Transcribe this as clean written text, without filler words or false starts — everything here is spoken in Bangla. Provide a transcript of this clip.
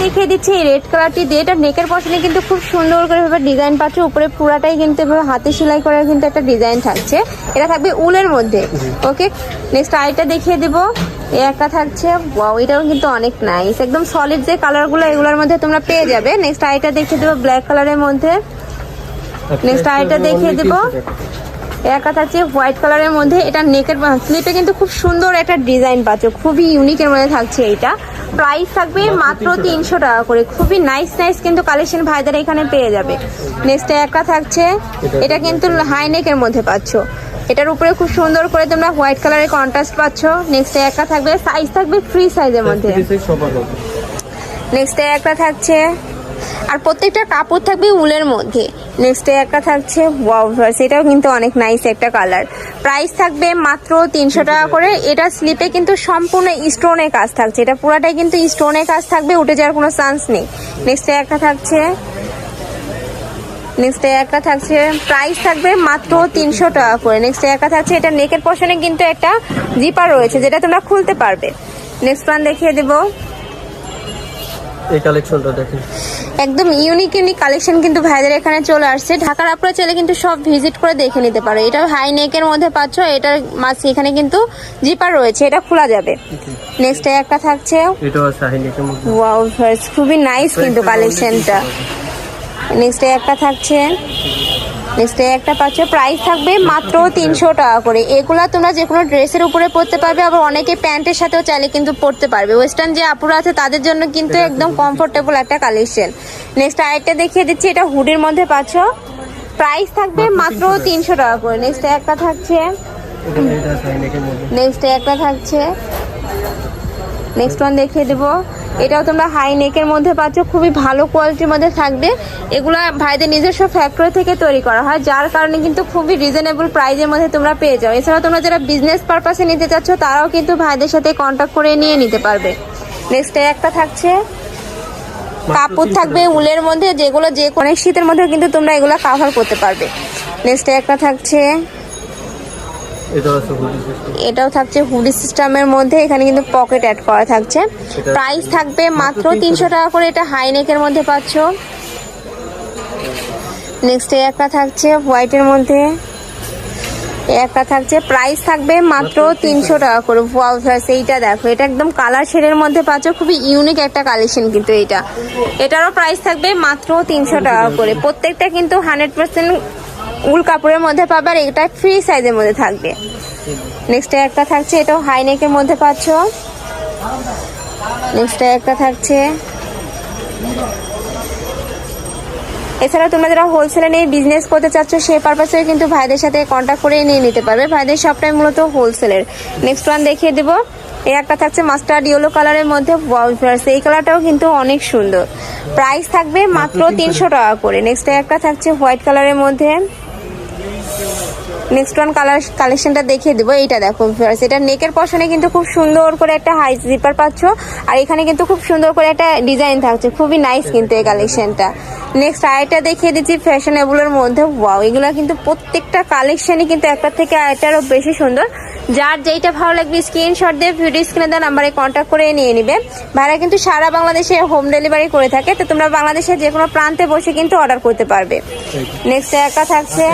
দেখিয়ে দিচ্ছি এই রেড কালারটি দিয়ে। এটা নেকের পশনে কিন্তু খুব সুন্দর করে ভাবে ডিজাইন পাচ্ছ, উপরে পুরাটাই কিন্তু এভাবে হাতে সেলাই করার কিন্তু একটা ডিজাইন থাকছে। এটা থাকবে উলের মধ্যে। ওকে, নেক্সট আইটা দেখিয়ে দিব। এই একটা থাকছে, ওয়াও এটাও কিন্তু অনেক নাইস, একদম সলিড যে কালারগুলো এগুলোর মধ্যে তোমরা পেয়ে যাবে। নেক্সট আইটা দেখিয়ে দেবো ব্ল্যাক কালারের মধ্যে। নেক্সট আইটা দেখিয়ে দিব, একটা থাকছে হোয়াইট কালারের মধ্যে। এটা নেকের স্লিপে কিন্তু খুব সুন্দর একটা ডিজাইন পাচ্ছ, খুবই ইউনিকের মধ্যে থাকছে। এইটা প্রাইস থাকবে মাত্র 300 টাকা করে। খুবই নাইস নাইস কিন্তু কালেকশন ভাইদের এখানে পেয়ে যাবে। নেক্সট একটা থাকছে, এটা কিন্তু হাই নেকের মধ্যে পাচ্ছ, এটার উপরে খুব সুন্দর করে তোমরা হোয়াইট কালারের কন্ট্রাস্ট পাচ্ছ। নেক্সট একটা থাকবে, সাইজ থাকবে ফ্রি সাইজের মধ্যে। নেক্সট একটা থাকছে, আর প্রত্যেকটা কাপড় থাকবে উলের মধ্যে। নেক্সট একটা থাকছে, ওয়াও এটাও কিন্তু অনেক নাইস একটা কালার। প্রাইস থাকবে মাত্র 300 টাকা করে। এটা স্লিপে কিন্তু সম্পূর্ণ স্টোনের কাজ থাকছে, এটা পুরাটাই কিন্তু স্টোনের কাজ থাকবে, উঠে যাওয়ার কোনো চান্স নেই। নেক্সট একটা থাকছে, নেক্সট একটা থাকছে, প্রাইস থাকবে মাত্র 300 টাকা করে। নেক্সট একটা থাকছে, এটা নেকের পশনে কিন্তু একটা জিপার রয়েছে যেটা তোমরা খুলতে পারবে। নেক্সট ওয়ান দেখিয়ে দেবো, এই কালেকশনটা দেখেন, একদম ইউনিক ইউনিক কালেকশন কিন্তু ভাইদের এখানে চলে আসছে। ঢাকার আপনারা চাইলে কিন্তু সব ভিজিট করে দেখে নিতে পারো। এটা হাই নেকের মধ্যে পাচ্ছ, এটার মাঝে এখানে কিন্তু জিপার রয়েছে, এটা খোলা যাবে। নেক্সট একটা থাকছে, এটা আছে হাই নেকের মধ্যে, ওয়াও খুবই নাইস কিন্তু কালেকশনটা। নেক্সট একটা থাকছে, নেক্সট একটা পাচ্ছ, প্রাইস থাকবে মাত্র 300 টাকা করে। এগুলা তোমরা যে কোনো ড্রেসের উপরে পরতে পারবে, আবার অনেকে প্যান্টের সাথেও চাইলে কিন্তু পরতে পারবে। ওয়েস্টার্ন যে আপুরা আছে তাদের জন্য কিন্তু একদম কমফোর্টেবল একটা কালেকশন। নেক্সট আরেকটা দেখিয়ে দিচ্ছি, এটা হুডির মধ্যে পাচ্ছ, প্রাইস থাকবে মাত্র 300 টাকা করে। নেক্সট একটা থাকছে, নেক্সট একটা থাকছে, নেক্সট ওয়ান দেখিয়ে দেবো। এটাও তোমরা হাই নেকের মধ্যে পাচ্ছ, খুবই ভালো কোয়ালিটির মধ্যে থাকবে। এগুলা ভাইদের নিজস্ব ফ্যাক্টরি থেকে তৈরি করা হয়, যার কারণে কিন্তু খুবই রিজনেবল প্রাইসের মধ্যে তোমরা পেয়ে যাও। এছাড়া তোমরা যারা বিজনেস পারপাসে নিতে চাচ্ছ তারাও কিন্তু ভাইদের সাথে কন্ট্যাক্ট করে নিয়ে নিতে পারবে। নেক্সট একটা থাকছে, কাপড় থাকবে উলের মধ্যে, যেগুলো যে অনেক শীতের মধ্যে কিন্তু তোমরা এগুলা কাভার করতে পারবে। নেক্সট একটা থাকছে, এটাও থাকছে হুডি সিস্টেমের মধ্যে, এখানে কিন্তু পকেট অ্যাড করা থাকছে। প্রাইস থাকবে মাত্র 300 টাকা করে। এটা হাই নেকের মধ্যে পাচ্ছ। নেক্সট একটা থাকছে হোয়াইটের মধ্যে, একটা থাকছে, প্রাইস থাকবে মাত্র 300 টাকা করে। ওয়াও এইটা দেখো, এটা একদম কালার শেডের মধ্যে পাচ্ছ, খুবই ইউনিক একটা কালেকশন কিন্তু এটা। এটারও প্রাইস থাকবে মাত্র 300 টাকা করে। প্রত্যেকটা কিন্তু 100% উল কাপড়ের মধ্যে পাবে, আর এটা ফ্রি সাইজের মধ্যে থাকবে। নেক্সট একটা থাকছে, এটাও হাই নেকের মধ্যে পাচ্ছ। নেক্সট একটা থাকছে, এছাড়া তোমরা যারা হোলসেলে নিয়ে বিজনেস করতে চাচ্ছ সেই পারপাসে কিন্তু ভাইদের সাথে কন্ট্যাক্ট করে নিয়ে নিতে পারবে। ভাইদের সবটাই মূলত হোলসেলের। নেক্সট ওয়ান দেখিয়ে দেবো, এই একটা থাকছে মাস্টার্ড ইয়েলো কালারের মধ্যে, এই কালারটাও কিন্তু অনেক সুন্দর। প্রাইস থাকবে মাত্র 300 টাকা করে। নেক্সট একটা থাকছে হোয়াইট কালারের মধ্যে। নেক্সট ওয়ান কালার কালেকশনটা দেখিয়ে দেবো, এইটা দেখো এটা নেকের পশনে কিন্তু খুব সুন্দর করে একটা হাই জিপার পাচ্ছ, আর এখানে কিন্তু খুব সুন্দর করে একটা ডিজাইন থাকছে, খুবই নাইস কিন্তু এই কালেকশনটা। নেক্সট আরেকটা দেখিয়ে দিচ্ছি ফ্যাশনেবলের মধ্যে, ওয়াও এগুলা কিন্তু প্রত্যেকটা কালেকশনই কিন্তু একটা থেকে আরেকটারও বেশি সুন্দর। যার যেইটা ভালো লাগবে স্ক্রিনশট দিয়ে ভিডিও স্ক্রিনে দেওয়া নাম্বারে কন্ট্যাক্ট করে নিয়ে নিবে। ভাড়া কিন্তু সারা বাংলাদেশে হোম ডেলিভারি করে থাকে, তো তোমরা বাংলাদেশের যে কোনো প্রান্তে বসে কিন্তু অর্ডার করতে পারবে। নেক্সট একটা থাকছে,